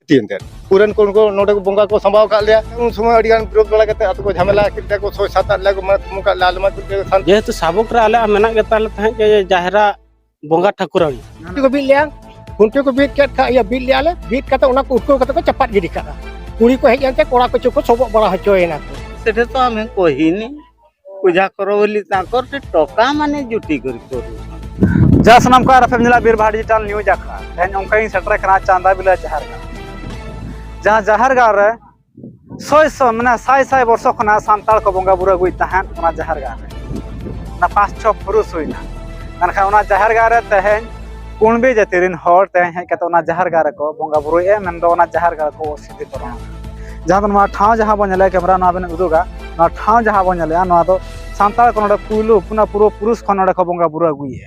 तीन दिन पुरन को नोडे को बोंगा को संभाव का लिया उन समय अडिगान विरोध बड़ा करते अतो को झमेला किते को 6-7 लाख मत मुका लालमा के सान जेहेतु साबुक रे आले मेना के ताले तहे के जाहरा बोंगा ठाकुराणी को बीट लिया खुंटे को बीट के या बीट लिया ले बीट करते उना को उठको करते को चपाट गिरी करा कुड़ी को हेज जानते कोड़ा को चुको सब बड़ा हचोयना सेठे तो हमें कहिनी पूजा करो बोली ताकर से टका माने जुटी करी करू जा सनम का रफेम जिला बीरभा डिजिटल न्यूज आखा तेन उनका ही सेटर करा चांदा बिला जहरगा जहां जहरगा रे 100 माने 100 वर्ष खना सांताल को बोंगा बुरा गुई तहन ओना जहरगा रे ना 5-6 पुरुष होइना मनखा ओना जहरगा रे तहन कुणबी जतिरिन हर तहन हे कत ओना जहरगा रे को बोंगा बुरु ए मेन दो ओना जहरगा को सिद्धि करो जहां मा ठाव जहां बन कैमरा ना बन उदुगा ना ठाव जहां बन ना दो सांताल को नडे पुलु पुना पूरा पुरुष खन नडे को बोंगा बुरा गुई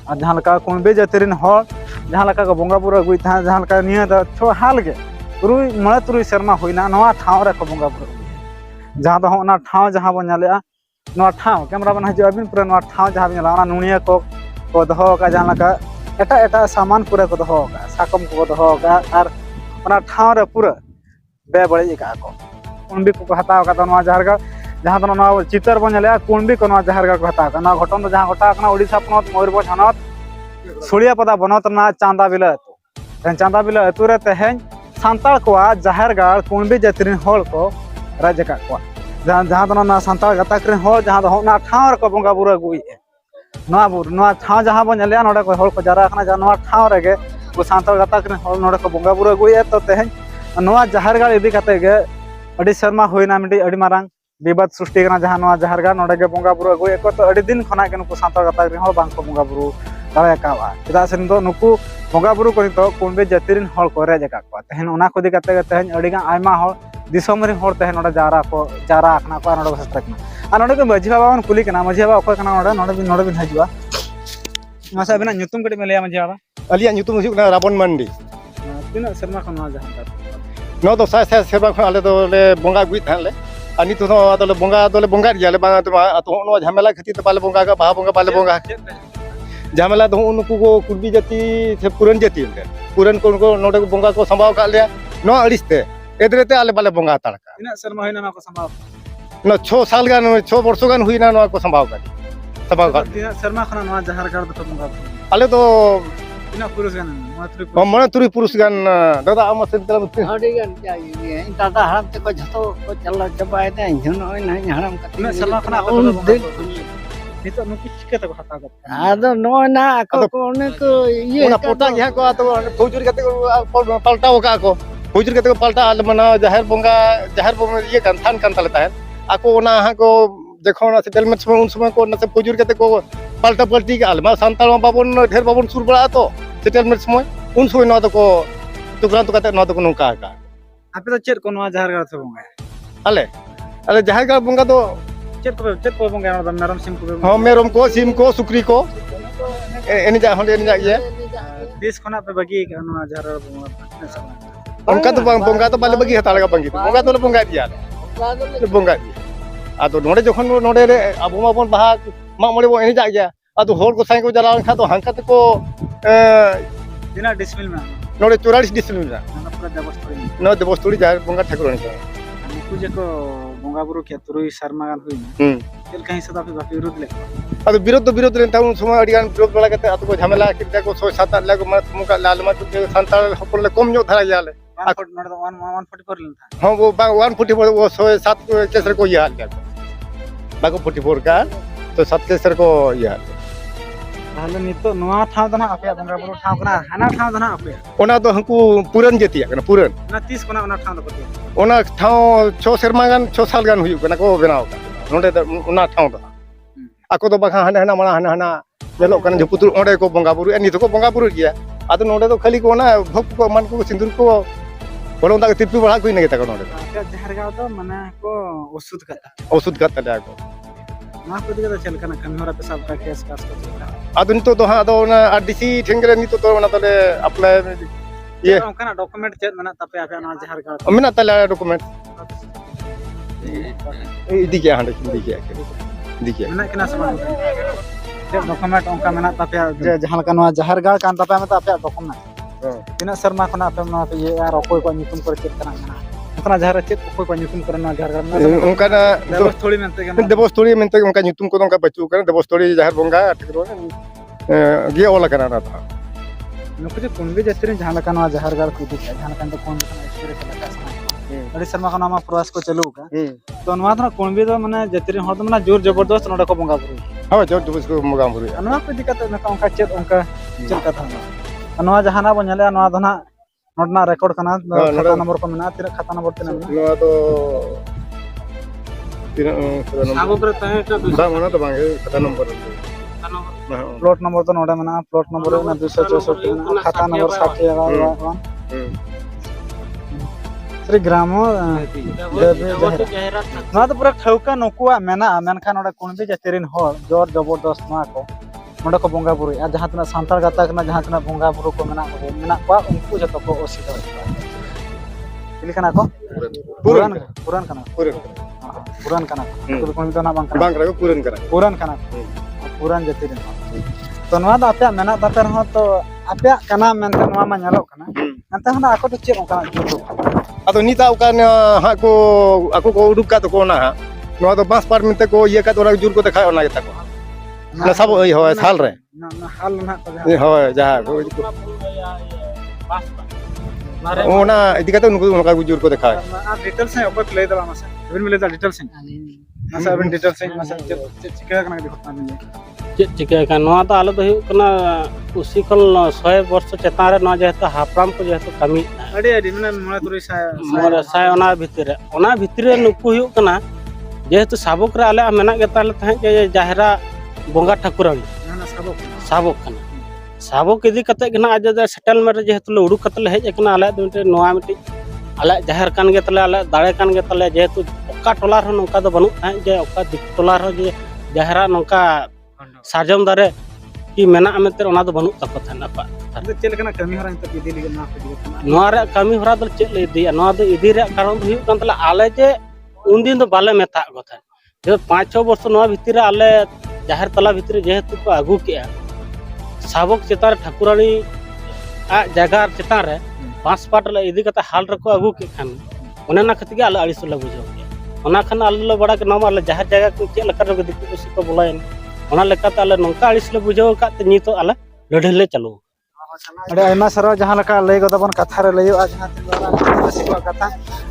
और जहां लका कुणबी जतिरिन हर जहां लका को बोंगा बुरा गुई था जहां लका निया द छो हाल गे तुरुई मळे तुरुई शर्मा होइना नवा ठाव रे को बोंगा बुरा जहां दो ओना ठाव जहां बन नलेआ नवा ठाव कैमरा बन हजो अबिन पूरा नवा ठाव जहां बन नला नुनिया को दहो का जहां लका एटा एटा सामान पूरा को दहो का साकम को दहो का और ओना ठाव रे पूरा बे बळे का को कुणबी को हताव का नवा जहरगा जहां दो नवा चितर बन नलेआ कुणबी को नवा जहरगा को हताव का ना घटन दो जहां घटा कना ओडिसा पनत मयूरभंज हनत सुलिया पदा बनत ना चांदा बिला अतु चांदा बिला अतु रे तहेन सांताल को जहरगाड़ कुणबी जतिरिन होल को राजका को जहां दो ना सांताल गताक रे होल जहां दो ना ठाव रे को बोंगा बुरा गुई नवा बुर नवा ठाव जहां बन नलेआ नोडे को होल को जरा कना जहां नवा ठाव रे गे को सांताल गताक रे होल नोडे को बोंगा बुरा गुई तो तहेन नवा जहरगाड़ इदी कते गे अडी शर्मा होइना मिडी अडी मारांग विवाद सृष्टि करना जहां नवा जहरगाड़ नोडे गे बोंगा बुरा गुई को तो अडी दिन खना के नुको सांताल गताक रे होल बांग को बोंगा बुरु दावे कावा चदा से दो नुकु बोंगा बुरु को तो कुणबी जतिरिन होल को रे जका को तहन ओना को दी कते तहन अडीगा आयमा होल दिसोम रे होल तहन नोडे जारा आखना को नोडे हस्त्र कना आ नोडे को मझी बाबा कुली कना मझी बाबा ओको कना नोडे बिन हजुआ मासा बिना nyutum कडी मेलिया मझी बाबा अलिया nyutum हुjuk ना रावण मंडी तीना शर्मा खन नवा जहां नो तो साय सेवा खन आले तो ले बोंगा गुई थाले अनि तो आदले बोंगा रियाले बा तो नो झमेला खती तो पाले बोंगा का बा बोंगा पाले बोंगा झमेला तो उनको को कुर्बी जाति से पुरन जाति पुरन को नोडे को बोंगा को संभाव का लिया नो अड़िसते एदरेते आले बाले बोंगा तड़का तीना शर्मा होइना ना को संभाव न 6 साल गान 6 वर्ष गान हुईना नो को संभाव का तीना शर्मा खन नवा जहरगाड़ तो बोंगा आले तो तीना पुरुष गान मन तुरी पुरुष गान दादा आम सेंतल अडी गन चाहिए दादा हरम ते को झतो को चला चबाय दे झन ओय नहीं हरम का तीना शर्मा खन को नितो नुकि चिके को हता को आदो नो ना को ने को ये ओना पोटा यहां को तो फौजूर कते पलटाओ का को फौजूर कते पलटा आले मना जहर बोंगा ये कान थान कान तले ताहन आको ओना हा को देखो ना सेटलमेंट समय उन समय को ना से फौजूर कते को पलटा पलटी के आलमा सांताल बाबन ढेर बाबन सुर बड़ा तो सेटलमेंट समय उन समय ना तो को तुकरान तो कते ना तो को नोका का आपे तो चेर को नवा जहरगाड़ से बोंगा अले जहरगाड़ बोंगा तो चेर को बोंगा ना मेरम सिम को हां मेरम को सिम को सुक्री को एनी जा ये देश खना पे बगी के नवा जहरगाड़ बोंगा उनका तो बोंगा तो बाले बगी हता लगा बंगी बोंगा तो बोंगा दिया बोंगा आदो नोडे जखन नोडे रे अबो माबन बाहा मा मोडे बो एनी जा गया आदो होल को साइ को जला खा तो हांका को दिना डिसमिल में नोडे 44 डिसमिल में पूरा देवस्तरी न देवस्तरी जा बोंगा ठाकुरानी को नुकु जे को बोंगा बुरु के तुरुई शर्मा गान हुई चल कहीं सदा पे बाकी विरोध ले आदो विरोध लेन ताउन समय अडिगान विरोध बड़ा करते आदो को झमेला किते को 6-7 लाख मत मुका लालमा तो संताल हपल ले कम जो धरा जाले 144 लेन था हां वो 144 वो 7 केसर को ये हाल गया बाको 44 का तो 7 केसर को ये हाल हाले नितो नवा ठाव दना आपे बोंगा बुरु ठाव कना हाना ठाव दना आपे ओना तो हमको पुरन जेतिया कना पुरन ना 30 कोना ओना ठाव दको ओना ठाव 6 शर्मा गान 6 साल गान हुई कना को बनाव का नोडे ओना ठाव दो आको तो बखा हना हना जेलो कना जो पुतुल ओडे को बोंगा बुरु एनी तो को बोंगा बुरु गया आदो नोडे तो खाली को ना भक्त को मन को सिंदूर को बोलो ता तिरपी बड़ा कोई नहीं तक नोडे जहरगाड़ तो मने को औषध का तले को ना को दिगा चल कना कन्हरा पे सब का केस कास को चला आदो तो दो हा दो ना आरडीसी ठेंगरे नी तो ना तले अप्लाई ये ओकना डॉक्यूमेंट चेक मना तपे आपे ना जहरगाड़ मिना तले डॉक्यूमेंट इदी के हांडे दिखे मना केना समान डॉक्यूमेंट ओंका मना तपे जहां का नवा जहरगाड़ कान तपे में तपे डॉक्यूमेंट ᱛᱤᱱᱟᱹᱜ ᱥᱮᱨᱢᱟ ᱠᱷᱚᱱᱟᱜ ᱟᱯᱮ ᱱᱚᱣᱟ ᱯᱮ ᱤᱭᱟᱹ ᱟᱨ ᱚᱠᱚᱭ ᱠᱚ ᱧᱩᱛᱩᱢ ᱠᱚᱨᱮ ᱪᱮᱫ ᱠᱟᱱᱟ ᱚᱱᱠᱟᱱᱟᱜ ᱡᱟᱦᱟᱸ ᱨᱮ ᱪᱮᱫ ᱚᱠᱚᱭ ᱠᱚ ᱧᱩᱛᱩᱢ ᱠᱚᱨᱮ ᱱᱚᱣᱟ ᱡᱟᱦᱟᱸ ᱚᱱᱠᱟᱱᱟᱜ ᱫᱮᱵᱚᱥᱛᱷᱚᱲᱤ ᱢᱮᱱᱛᱮ ᱜᱮ ᱫᱮᱵᱚᱥᱛᱷᱚᱲᱤ ᱢᱮᱱᱛᱮ ᱚᱱᱠᱟ ᱧᱩᱛᱩᱢ ᱠᱚᱫᱚ ᱚᱱᱠᱟ ᱵᱟᱹᱪᱩᱜ ᱠᱟᱱᱟ ᱫᱮᱵᱚᱥᱛᱷᱚᱲᱤ ᱡᱟᱦᱮᱨ ᱵᱚᱸᱜᱟ ᱜᱮ ᱚᱞ ᱟᱠᱟᱱᱟ ᱚᱱᱟ ᱫᱚ ᱱᱩᱠᱩ ᱡᱮ ᱠᱩᱱᱵᱤ ᱡᱟᱹᱛᱤ ᱨᱮᱱ ᱡᱟᱦᱟᱸ ᱞᱮᱠᱟ ᱱᱚᱣᱟ ᱡᱟᱦᱮᱨ ᱜᱟᱲ ᱠᱚ ᱤᱫᱤ ᱠᱮᱜᱼᱟ ᱡᱟᱦᱟᱸ ᱞᱮᱠᱟ ᱱᱤᱛᱚᱜ ᱠᱩᱱᱵᱤ ᱠᱷᱚᱱᱟᱜ ᱮᱠᱥᱯᱨᱮᱥ ᱞᱮᱠᱟ ᱟᱹᱰᱤ ᱥᱮᱨᱢᱟ ᱠᱷᱚᱱ ᱱᱚᱣᱟ ᱯᱨᱚᱭᱟᱥ ᱠᱚ ᱪᱟᱹᱞᱩ ᱟᱠᱟᱫ ᱛᱚ ᱱᱚᱣᱟ ᱫᱚ ᱠᱩᱱᱵᱤ ᱫᱚ ᱢᱟᱱᱮ ᱡᱟᱹᱛᱤ ᱨᱮᱱ ᱦᱚᱲ ᱫᱚ ᱢᱟᱱᱮ ᱡᱳᱨ ᱡᱚᱵᱚᱨᱫᱚᱥᱛ ᱱᱚᱰᱮ ᱠᱚ ᱵᱚᱸᱜᱟ ᱵᱩᱨᱩᱭᱟ ᱦᱳᱭ ᱡᱳᱨ ᱡᱚᱵᱚᱨᱫᱚᱥᱛ ᱠᱚ ᱵᱚᱸᱜᱟ ᱵᱩᱨᱩᱭᱟ ᱱᱚᱣᱟ ᱠᱚ ᱤᱫᱤ kᱟᱛᱮ ᱚᱱᱠᱟ ᱪᱮᱫ ᱚᱱᱠᱟ ᱪᱮᱫ ᱞᱮᱠᱟ ᱛᱟᱦᱮᱱᱟ ᱱᱚᱣᱟ ᱡᱟᱦᱟᱱᱟᱜ ᱵᱚᱱ ᱧᱮᱞᱮᱜᱼᱟ ᱱᱚᱣᱟ ᱫᱚ ᱱᱟᱜ ᱱᱚᱰᱮᱱᱟᱜ ᱨᱮᱠᱚᱨᱰ ᱠᱟᱱᱟ ᱠᱷᱟᱛᱟ ᱱᱚᱢᱵᱚᱨ ᱠᱚ ᱢᱮᱱᱟᱜᱼᱟ ᱛᱤᱱᱟᱹᱜ ᱠᱷᱟᱛᱟ ᱱᱚᱢᱵᱚᱨ ᱛᱤᱱᱟᱹᱜ ᱢᱮᱱᱟᱜᱼᱟ ᱱᱚᱣᱟ ᱫᱚ ᱛᱤᱱᱟᱹᱜ ᱥᱟᱵᱚᱠ ᱨᱮ ᱛᱟᱦᱮᱸ ᱠᱟᱱᱟ ᱵᱟᱝ ᱚᱱᱟ ᱫᱚ ᱵᱟᱝ ᱠᱷᱟᱛᱟ ᱱᱚᱢᱵᱚᱨ प्लॉट नंबर तो नोडे मना प्लॉट नंबर 264 मना खाता नंबर 60 श्री ग्रामो ना तो पूरा ठौका नोकुआ मेना मेनखा नोडे कुणबी जातिरिन होर जोर जबरदस्त मा को नोडे को बोंगा बुरु आ जहां तना सांताल गाता कना जहां तना बोंगा बुरु को मेना को उनको जतो को ओसिदा इली कना को पुरान कना पुरान कना तो कोन तो ना बांग कना पुरान कना पुरान जाति रे तो नवा दा आपे मेना दाते रहो तो आपे कना मेनते नवा मा ñalok kana ante हना ako तो check ओकना जुटो ado nita ukan ha ko aku ko uduk ka to ko na no do bas par minte ko ye ka to jur ko dekha ona geta ko na sab oi hoy sal re ना हाल ना को hoy jaha ko ona idi ka to nuku onka jur ko dekha आप details है ऊपर play दला मसे अबिन मिले दा डिटेल्स है मसे अबिन डिटेल्स है मसे चिका कना देखो ता मिले चेक चिका का नवा तो आलो दो कना उसी कल 100 वर्ष चेतान रे नवा जेतो हापराम को जेतो कमी अडी मने मोना तुरी मोर साय ओना भितरे नुकु हुयो कना जेतो साबक रे आले मेना गे ताले तहे जे जाहरा बोंगा ठाकुराणी ना साबक कना साबक इदी कते गना आज सेटलमेंट जेतो ले उडुक कते ले हेज कना आले दुटे नवा मिटी आले जाहर कान गे तले आले दाड़े कान गे तले जेतो ओका टोला रे नोका दो बनु तहे जे ओका दिक टोला रे जे जाहरा नोका साजम दारे कि मेना मेते ओना दो बनु तको थाना पा चेल कना कमी हरा इंत इदी लिगे ना पे नोआ रे कमी हरा दो चेल इदी नोआ दो इदी रे कारण हुई कन तले आले जे उन दिन दो बाले मेता गो था जे 5-6 वर्ष नोआ भितरे आले जाहर तला भितरे जेहेतु को आगु किया साबक चेतार ठाकुरानी आ जगह चेतान रे पांच पाट ले इदी कते हाल रे को आगु के खान ओना ना खति आले अड़िस ले बुझो ओना खान आले ले बड़ा के नाम आले जाहर जगह को चेल कर रे दिकु कुसी को बोलायन ओना लेकाते आले नोंका अड़िस ले बुझो काते नितो आले लड़े ले चलो अरे आयमा सरो जहां लका लय गदबन कथा रे लयो आ जहां आदिवासी को कथा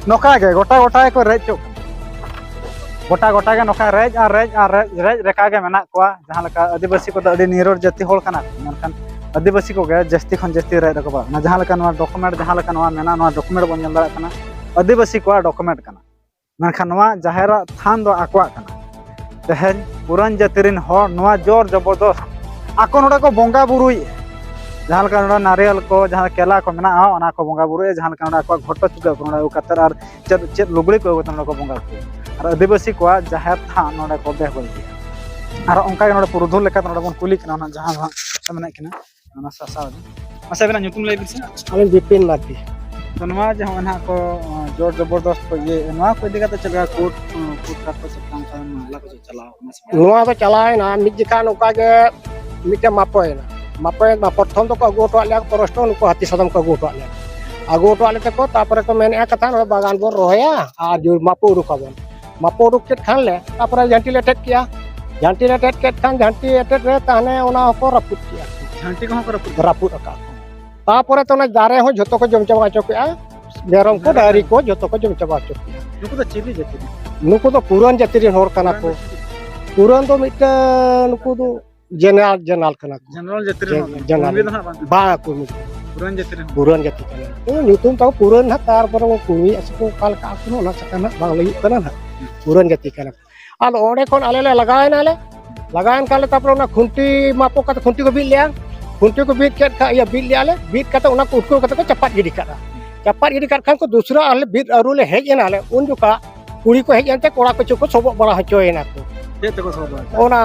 नोका के गोटा गोटा को रेचो गोटा गोटा के नोका रेज रेका के मेना कोआ जहां लका आदिवासी को अडी निरोर जाति होल कना मनखान आदिवासी को गे जस्ती खन जस्ती रे रकबा ना जहां लका नवा डॉक्यूमेंट जहां लका नवा मेना नवा डॉक्यूमेंट बन जंदा कना आदिवासी को डॉक्यूमेंट कना मनखान नवा जाहेरा थान दो आकवा कना तहन पुरान जाति रिन हो नवा जोर जबरदस्त आको नोडा को बोंगा बुरुई जहां लका नोडा नारियल को जहां केला को मेना ओना को बोंगा बुरुई जहां लका नोडा को घोटो चुका को नोडा कतर आर चेत लुगड़ी को नोडा को बोंगा बुरुई आर आदिवासी को जाहेर था नोडा को बे बोल दिया आर ओंका नोडा पुरुधुल लेका नोडा बन कुली कना ना जहां मेना किना ना सासा मसे बिना nyutum lay बिसे Alin Bipin Mati. तो नवा जहां ना को जोर जबरदस्त को ये नवा को दिखा तो चला कोर्ट का को सत्ताम का मामला को चलाओ Nua ko chalai na mijika noka ge mite mapoy ma prothom to ko agu to ale porosto ko hati sadam ko agu to ale te ko tapore ko men e katha no bagan bor roya a jur maporu ka bon maporu ket khan le tapore janti le tet ket khan janti tet re tane ona ko raput kiya झांटी को raput ka tapore to na dare ho joto ko jom chaba chokya merom ko dari ko joto ko jom chaba chokya नुको तो Chile जति nuku to puran jati rin hor kana ko puran to mite nuku to general kana ko general जति General. भी तो ना ba ko पुरान जति puran jati kana to nyutum tahu puran ha tar por ko kumi asko kal ka ko na sakana bang lai kana na puran jati kana alo ore kon ale lagayan kale tapro na khunti mapo ka khunti ko bil liang khunti ko bit ket ka ya bil liale bit kata una ko utko kata ko cepat gidi kata kan ko dusra ale bit arule hej enale un juka kuri ko hej ante kora ko cukup sobok bara hocoyena ko ये तो सब ona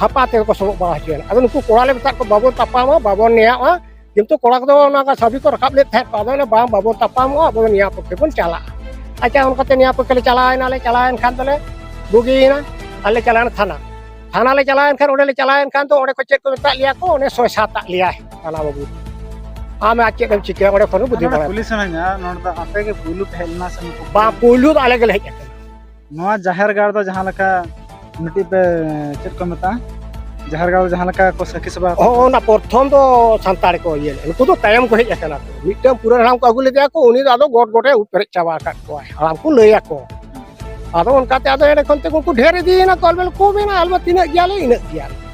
hapate ko sobok bara hocoyena ado nuku kora le betar ko babon tapama babon niya ma কিন্তু কড়া তো না সবই তো রাখাব late থাকে পাবে না বাম বাবু তাপাম বাবু নিয়া পক্ষে কোন চালা আচ্ছা উনকাতে নিয়া পক্ষে চালায়ন খান তলে বুগিনা আলে চালান থানা le চালায়ন খান ওড়ে চালায়ন খান তো ওড়ে কো check ko tak liya ko one 6-7 tak liya kana babu आम आज चेक चिका ओडे खन बुद्धि बड़ा पुलिस ना नोड दा आपे के पुलु पहलना से नुकु बा पुलु आले गेल हेज नवा जाहिर गाड़ दो जहां लका मिट्टी पे चेक को मता जाहिर गाड़ जहां लका को सखी सभा ओ ना प्रथम तो संताड़ को ये उनको तो तायम को हेज कना मिटम पूरा राम को अगुले दिया को उनी आदो गोट गोटे ऊपर चावा काट को हम को लैया को आदो उनका ते आदो एडे खनते को ढेर दी ना कलबेल को बेना अलबा तिना गियाले इन गियाले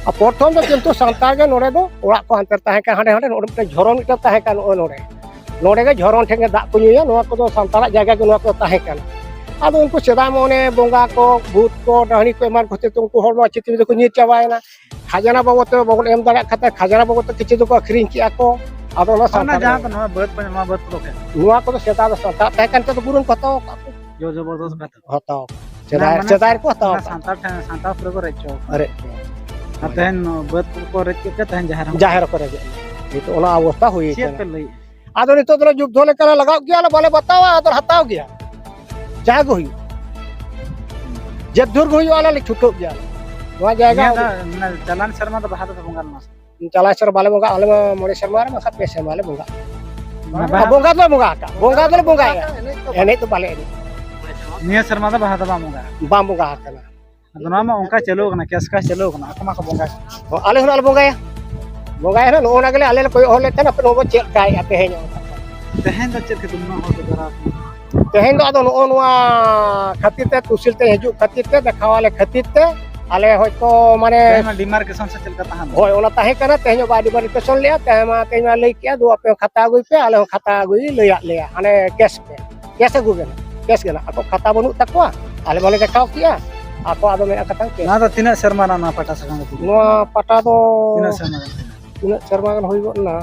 आ प्रथम तो किंतु संताड़ के नोडे दो ओड़ा को अंतर ताहे का हाडे हाडे नोडे झरन मिटा ताहे का नोडे नोडे के झरन ठेंगे दा को नुया नोआ को संताड़ जगह के नोआ को ताहे का आदो उनको सेदा मोने बोंगा को भूत को डहनी को एमान होते तो उनको हरवा चित्र को नी चावायना खजाना बाबत बगल एम दाड़ा खाता खजाना बाबत किछि तो अखरिन किया को आदो ना ना जहां तो नवा बद पे नवा बद तो के नुआ को सेदा संताड़ ताहे का तो बुरुन पताओ जो जबरदस्त बात हताओ सेदा को हताओ सांता पूरा को रेचो अरे तहन बद को रेच के तहन जाहिर करे ये तो ओना अवस्था हुई चेक कर लई आदो नितो तो जुग धोले करा लगाओ गया बोले बताओ आदो हताओ गया जाग हुई जब दूर हुई वाला ले छुटो गया वहां जाएगा ना चलन शर्मा तो बहादुर बंगाल ना चला सर बाले बोंगा आले मोड़े शर्मा रे मखा पैसे वाले बोंगा बोंगा तो बोंगा एने तो बाले निया शर्मा तो बहादुर बामुगा बाम बोंगा कना दोना मा उनका चलो कना केस का चलो कना आकमा का बोंगा आले हन बोंगा है ना ओना गेले आले कोई होले तना पर वो चेक काय आते हैं तहन तो चेक तुम ना हो तो जरा तेहेन दो नोआ खातिर ते तुसिल ते हजू खातिर ते देखावाले खातिर ते आले होयतो माने डिमार्केशन से चलता तहां होय ओना ताहे कना तेहेन बा डिमार्केशन लिया तेमा तेमा लई किया दो आपे खाता गई पे आले खाता गई लेया हाने कैश अगु कैश गेना ako खाता बनु तकवा आले बोले देखाव किया ako आदो में कथा के ना तो तीन शर्मा ना पटा सका नोआ पटा तो तीन शर्मा होई गो ना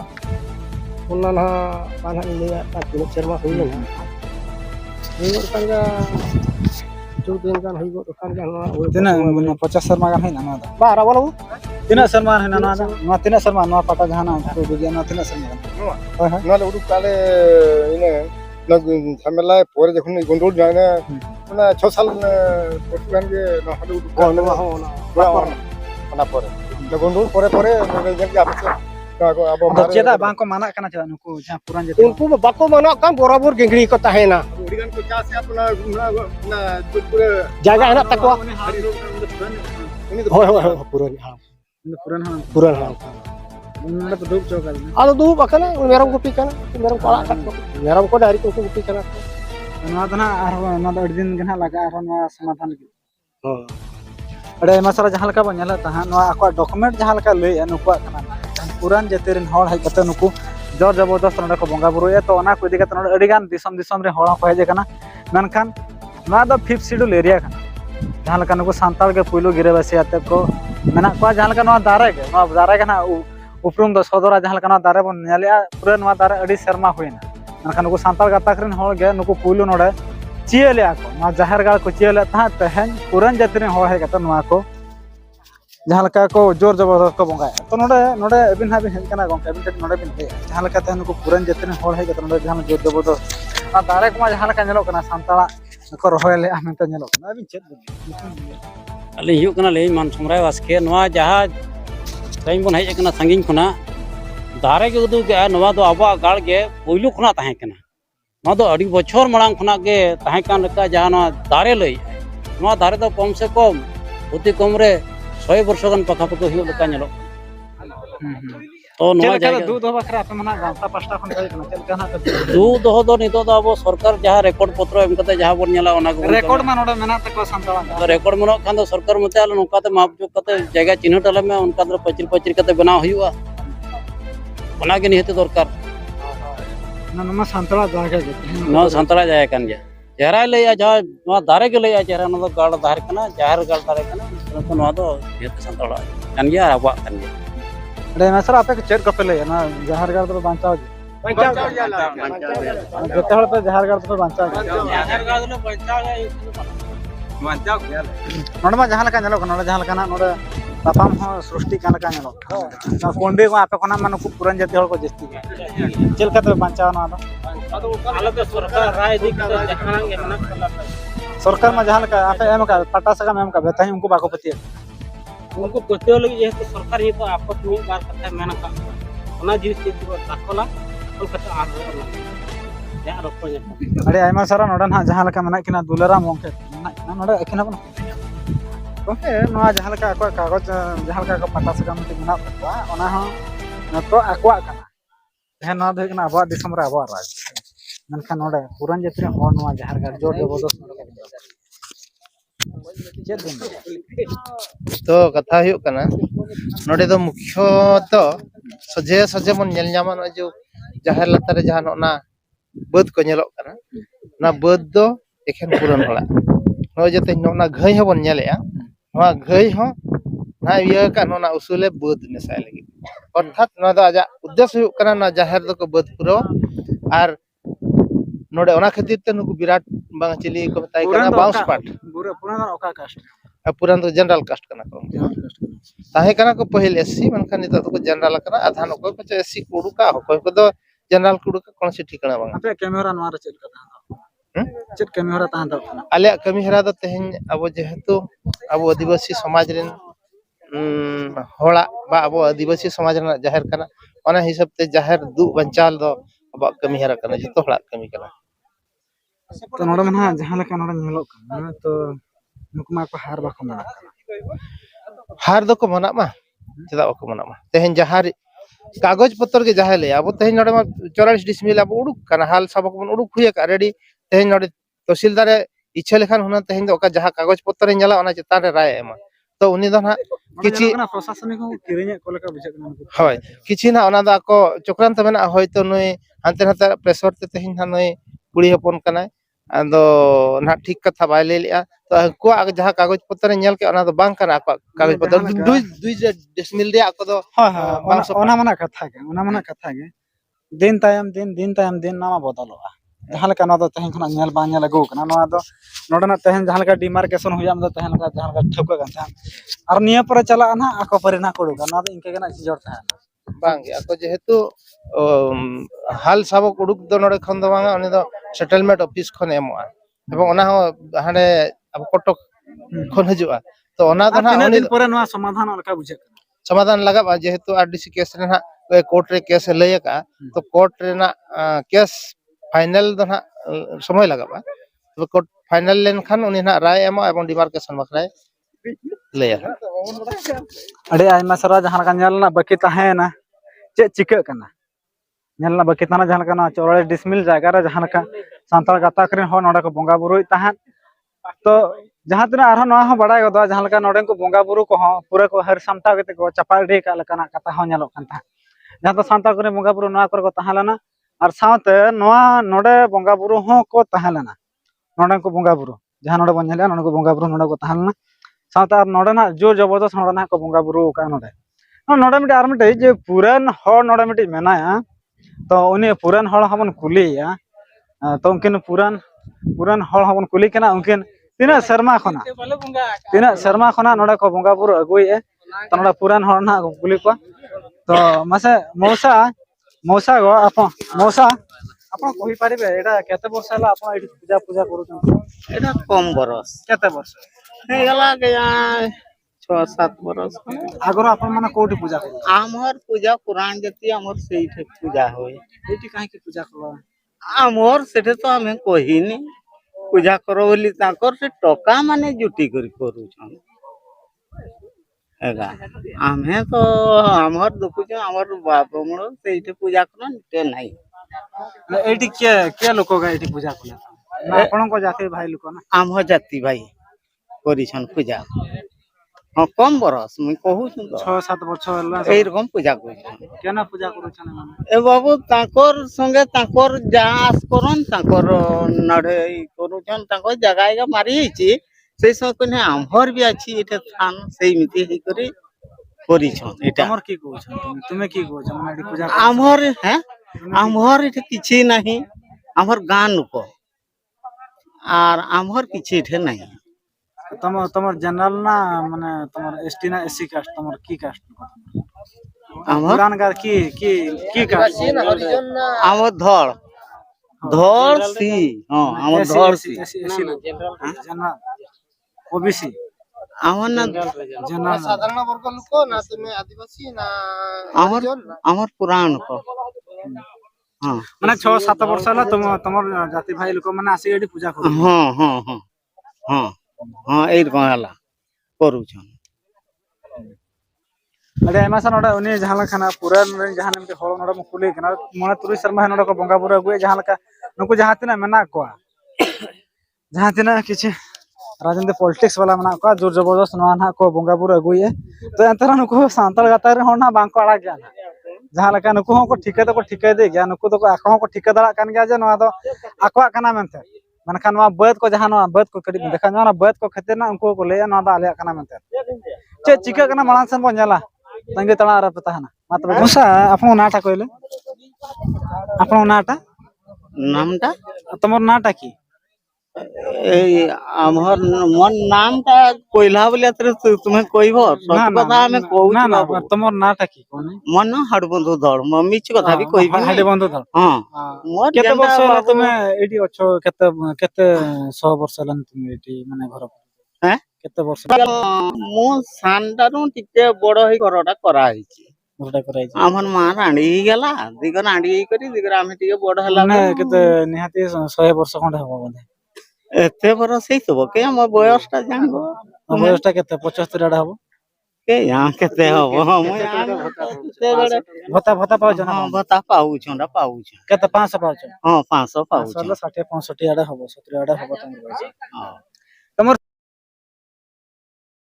उन्ना ना पाना लिया तीन शर्मा होई ना Hinggir kan ga Judin kan hinggir kan ga tina 50 Sharma का है ना ना ba rawa lu tina Sharma है ना ना tina शर्मा ना पटा जहां तो बिगिया ना tina शर्मा हां ना ले उडुक काले इने ना झमेला पोरे जखन गंडोल जाने ना 6 साल पोटुगान के ना हडु उडुक ना पोरे ना गंडोल पोरे जन के आपसे तो चेदा बांग को माना कना चेदा नुकु जहां पुरान जते उनको बाको माना kan बराबर गिंगड़ी को ताहेना उडीगान को क्या से अपना ना पूरे jaga enak takwa hoy puran ha puran ha उन्होंने तो डूब चौका ado du bakana meram gupi kana meram ko alak meram ko dari ko gupi kana ना तो ना आरो ना तो दिन गना लगा आरो ना समाधान की अरे मसरा जहां लका बनेला तहा नो आको डॉक्यूमेंट जहां लका लई नुकुआ कना पुरान जतेरिन हॉल है कते नुकु जोर जबरदस्त नडे को बंगा बुरुए तो ओना को दिगत नडे अडिगान दिसम रे हॉल को हेजे कना मेनखान ना दो 5th शेड्यूल एरिया कना जहां लका नुकु सांताल के पुइलो गिरेबासी आते को मेना को जहां लका नो दारे के ना उपरुम दो सदरा जहां लका नो दारे बन नेलिया पूरा नो दारे अडी शर्मा होइना मेनखान नुकु सांताल गाताकरिन हॉल गे नुकु पुइलो नडे चियले आको ना जाहिर गाल को चियले ता तहन पुरान जतेरिन हॉल है कते नो को जहां लका को जोर जबरदस्त को बंगा तो नोडे अबिन हाबिन हेन कना गंका अबिन तक नोडे बिन हे जहां लका तहन को पुरान जतेरिन हॉल है कते नोडे जहां जोर जबरदस्त आ दारे को जहां लका नेलो कना सांताला को रोहले आमें तो नेलो कना अबिन चेद अली हियो कना ले मान समराय वासके नवा जहां टाइम बन हेज कना संगिन खुना दारे के उदु के नवा दो आबा गाड़ के पहिलु खुना ताहे कना नवा दो अडी बछर मळांग खुना के ताहे कान लका जहां नवा दारे लई नवा दारे दो कम से कम अति कम रे 100 वर्ष गन पका पको हियो लका नेलो तो नवा जायगा दू दो बखरा पे मना गांता पास्टा खन कई कना चल कना दू दोह दो नितो दो अब सरकार जहां रिकॉर्ड पत्र एम कते जहां बन नेला ओना को रिकॉर्ड मा नोडे मेना तको सांताला तो रिकॉर्ड मनो खान दो सरकार मते आलो नोकाते मापजोक कते जगह चिन्हट आले में उनका दर पचिर कते बनाव हुआ ओना के निहते दरकार ना नमा सांताला जागा के नो संतरा जाय कान गया चेहरा लैया जहां नो दारे के लैया चेहरा नो गाड़ दार कना जहर गाड़ दारे कना तो नो दो निहते संतरा कान गया आबा कान गया अरे मसरा आपे चेक कपे ले ना जहर गाड़ तो बांचाओ जते हल पे जहर गाड़ तो बांचाओ जहर गाड़ तो बांचाओ गया नोड मा जहां लका नेलो कना जहां लका ना नोड तापाम हो सृष्टि कान लका नेलो ना कोंडे को आपे कोना माने को पुरान जते हल को जस्ती चल कते बांचाओ ना तो आलो पे सरकार राय दी के जहांगे मना सरकार मा जहां लका आपे एम का पटा सका एम का बेताही उनको बाको पतिया उनको पतियो लगी ये तो सरकार ही तो आपस में बार कथा मेना का ᱚᱱᱟ ᱡᱤᱱᱤᱥ ᱪᱮᱫ ᱠᱚ ᱫᱟᱠᱚᱞᱟ ᱫᱟᱠᱚᱞ ᱠᱟᱛᱮ ᱟᱨ ᱡᱟ ᱨᱚᱯᱚᱲ ᱧᱟᱯᱟᱢ ᱟᱹᱰᱤ ᱟᱭᱢᱟ ᱥᱟᱨᱟ ᱱᱚᱰᱮ ᱱᱟᱦᱟᱜ ᱡᱟᱦᱟᱸ ᱞᱮᱠᱟ ᱢᱮᱱᱟᱜ ᱠᱤᱱᱟ ᱫᱩᱞᱟᱨᱟᱢ ᱜᱚᱝᱠᱮ ᱢᱮᱱᱟᱜ ᱠᱤᱱᱟ ᱱᱚᱰᱮ ᱟᱹᱠᱤᱱ ᱦᱚᱸ ᱜᱚᱝᱠᱮ ᱱᱚᱣᱟ ᱡᱟᱦᱟᱸ ᱞᱮᱠᱟ ᱟᱠᱚᱣᱟᱜ ᱠᱟᱜᱚᱡᱽ ᱡᱟᱦᱟᱸ ᱞᱮᱠᱟ ᱠᱚ ᱯᱟᱴᱟ ᱥᱟᱠᱟᱢ ᱢᱮᱱᱟᱜ ᱛᱟᱠᱚᱣᱟ ᱚᱱᱟ ᱦᱚᱸ ᱱᱤᱛᱚᱜ ᱟᱠᱚᱣᱟᱜ ᱠᱟᱱᱟ ᱛᱮᱦᱮᱧ ᱱᱚᱣᱟ ᱫᱚ ᱦᱩᱭᱩᱜ ᱠᱟᱱᱟ ᱟᱵᱚᱣᱟᱜ ᱫᱤᱥᱚᱢ ᱨᱮ ᱟᱵᱚᱣᱟᱜ ᱨᱟᱡᱽ ᱢᱮᱱᱠᱷᱟन ᱱᱚᱰᱮ ᱯᱩᱨᱟᱱ ᱡᱟᱹᱛᱤ ᱨᱮᱱ ᱦᱚᱲ ᱱᱚᱣᱟ ᱡᱟᱦᱟᱸ ᱜᱟᱲ ᱡᱳᱨ ᱡᱚᱵᱚᱨᱫᱚᱥᱛ ᱪᱮᱫ ᱵᱤᱱ तो कथा हुयुग कना नोडे दो मुख्य तो सजे सजे मन नेल ᱧᱟᱢᱟ ᱱᱚᱜᱼᱚᱭ जो जाहेर लातार रे जहां ना बद को नेलोग कना ना बद दो एखेन पुरन हळा नोय जते ना घई हबन नेलेआ नोआ घई हो ना इया का ना उसूले बद नेसाय लगी अर्थात ना दो आजा उद्देश्य हुयुग कना ना जाहेर दो को बद पुरो आर नोडे ओना खातिर ते नुकु विराट बांग चिली को बताय कना बाउंस पाट पुरान ओका कास्ट पुरान तो जनरल कास्ट कना को ताहे कना को पहले एससी मनखा नित तो जनरल कना आधान को पचे एससी कुडुका को दो जनरल कुडुका कोन से ठिकाना बांग आपे कैमरा नवार चेक चेक कैमरा तान दो आले कमी हरा दो तेहन अब जेहेतु अब आदिवासी समाज रेन होड़ा बा अब आदिवासी समाज रेन जाहिर कना ओना हिसाब ते जाहिर दु बंचाल दो अब कमी हरा कना जतो हड़ा कमी कना तो नोडे मना जहां लेका नोडे नेलोग कना तो नुकमा को हार बाको मना हार दो को मना मा चदा को मना मा तेहन जहार कागज पत्र के जहां ले अब तेहन नोडे मा 44 डिसमिल अब उडुक कना हाल सबक मन उडुक हुए का रेडी तेहन नोडे तहसीलदार इच्छा लेखान हुना तेहन दो का जहां कागज पत्र रे नेला ओना चितान रे राय एमा तो उनी दो ना किछि प्रशासनिक को किरिने को लेका बुझे कना होय किछि ना ओना दा को चक्रांत मेना होयतो नय हानते नाते प्रेशर ते तेहन ना नय कुड़ी हपन कना आदो ना ठीक कथा बाय लेलिया तो को जहां कागज पत्र रे नेल के ओना दो बांग कना कागज पत्र दुई डिसमिल रे आको दो ओना मना कथा के दिन तायम दिन नामा बदलोआ जहां लेका ना दो तेहन खना नेल बा नेल लगो कना ना दो नोडे ना तेहन जहां लेका डिमार्केशन हुया दो तेहन का जहां लेका ठोका गन और निया पर चला ना आको पर ना कोडुका ना दो इनके गना जोर था बांगे आको जेहेतु हाल सबक उडुक दो नोडे खन दो बांगा उनी दो सेटलमेंट ऑफिस खन एमोआ एबं ओना हो हाने अब कटक खन हजुआ तो ओना दो ना उनी दिन पर ना समाधान लेका बुझे समाधान लगा जेहेतु आरडीसी केस रे ना कोर्ट रे केस लय का तो कोर्ट रे ना केस फाइनल दो ना समय लगा तो कोर्ट फाइनल लेन खान उनी ना राय एमो एबं डिमार्केशन बखराय लय अड़े आयमा सारा जहां का नेल ना बाकी ताहे ना चे चिका कना नेल ना बाकी ताना जहां का ना 44 डिसमिल जायगा रे जहां का सांताल गाता करे हो नोडा को बोंगा बुरुई ताहन तो जहां तना आरो ना हो बड़ाय गदो जहां का नोडे को बोंगा बुरु को हो पूरा को हर समता गते को चपाल रे का लकना कथा हो नेलो कन ता जहां तो सांता करे बोंगा बुरु ना कर को ताहलना और सावते नोआ नोडे बोंगा बुरु हो को ताहलना नोडे को बोंगा बुरु जहां नोडे बन नेला नोडे को बोंगा बुरु नोडे को ताहलना सावते और नोडे ना जोर जबरदस्त नोडे ना को बोंगा बुरु का नोडे नोडे मिटे आर मिटे जे पुरान हो नोडे मिटे मेनाया तो उनी पुरान हळ हमन कुलिया तो उनकिन पुरान हळ हमन कुली कना उनकिन तीना शर्मा खना नोडे को बोंगा बुरु अगुए तो नोडे पुरान हळ ना कुली को तो मासे मौसा गो आपण कहि पारिबे एटा केते वर्ष हला आपण एठी पूजा करू एटा कम बरस केते वर्ष हे गला के 6-7 बरस आगरो आपण माने कोठी पूजा करू आमर पूजा पुराण जति आमर सेठी पूजा होय एठी काहे के पूजा करो आमर सेठे तो हमें कहिनी पूजा करो बोली ताकर से टका माने जुटी करू छन एगा आमे तो आमर दुखु छ आमर बाप हमरो सेठी पूजा करन ते नाही एठी के लोक गा एठी पूजा कला आपण को जाति भाई लोक ना आमर जाति भाई करी छन पूजा हाँ कम बरस मुई कहू छु 6-7 वर्ष होला ए रकम पूजा करू छन केना पूजा करू छन माने ए बाबू ताकर संगे ताकर जास करन ताकर नडे करू छन ताकर जगह मारी छी से सब कने आमहर भी अछि एते थान सेही मिति हे करी छन एटा हमर की कहू छन तुमे की कहू छन माने पूजा आमहर है आमहर एते किछि नाही आमहर गान को आर आमहर किछि एते नाही तमर जनरल ना माने तमर एसटी ना एससी कास्ट तमर की कास्ट आमहर पुरान गार की कास्ट आमर धड़ सी हां आमर धड़ सी जनरल ओबीसी আমার না जनरल ସାଧାରଣ ବର୍ଗ ଲୋକ ନା ତୁମେ ଆଦିବାସୀ ନା আমার আমার পুরাণ কো হ্যাঁ ମାନେ 6-7 ବର୍ଷ ହେଲା ତମର ଜାତି ଭାଇ ଲୋକ ମାନେ ଆସିକି ଏଠି ପୂଜା କରୁଛନ୍ତି। ହଁ ହଁ ହଁ ହଁ ହଁ ଏଇରকম ହେଲା କରୁଛନ୍ अरे एमासन नोडा उनी जहां लखना पूरा जहां नेमते होल नोडा मुकुले कना मने तुरी शर्मा है नोडा को बंगा बुरा गुए जहां लका नुकु जहां तिना मेना को जहां तिना किछ राजनीति पॉलिटिक्स वाला मना को जोर जबरदस्त नवा ना को बंगा बुरा गुए तो अंतरा नुकु सांतल गातार होना बांको आड़ा गया जहां लका नुकु को ठिके दे गया नुकु तो आको को ठिके दड़ा कान गया जे नवा दो आको कना मेनते मनखान नवा बैत को जहां नवा बैत को कडी देखा नवा बैत को खते ना उनको को ले नवा दा आले कना मेनते चे चिका कना मानन सन बन तंगे तला आरा पता है ना मतलब मुसा आपन नाटा कहले आपन नाटा নামটা तमर नाटा की এই আমার মন নামটা কইলা বলে তুমি কইব সত্য কথা আমি ना কইছি ना বাবু तमर नाटा की कोन মন হাড়বন্ধু ধর মিছ কথা भी কইবি हाडे बंधु धर হ্যাঁ মোর केते যেনটা वर्ष होला বাবু, तुमे एडी अछो केते केते 100 वर्ष लन तुमे एडी माने घर हैं? केते वर्ष ମୁଁ ସାନଟାରୁ ଟିକେ ବଡ ହେଇ ଘରଟା କରାହେଇଛି घरटा कराई আমার মা ରାଣ୍ଡି ହେଇଗଲା ଦିଗ ରାଣ୍ଡି ହେଇକରି ଦିଗରେ ଆମେ ଟିକେ ବଡ ହେଲା माने केते निहाती 100 वर्ष खंड हबो बोधे ଏତେ ବରଷ ହେଇଥିବ କେ ଆମ ବୟସଟା ଜାଣିବ बयसटा केते 75 आडा हबो କେ କେତେ ହବ ମୁଁ ସେତେବେଳେ भत्ता भत्ता पाउछ ना ହଁ ଭତ୍ତା ପାଉଛ केते 500 पाउछ ହଁ 500 ପାଉଛ 60 65 आडा हबो 70 आडा हबो तमर बयस ହଁ। तमर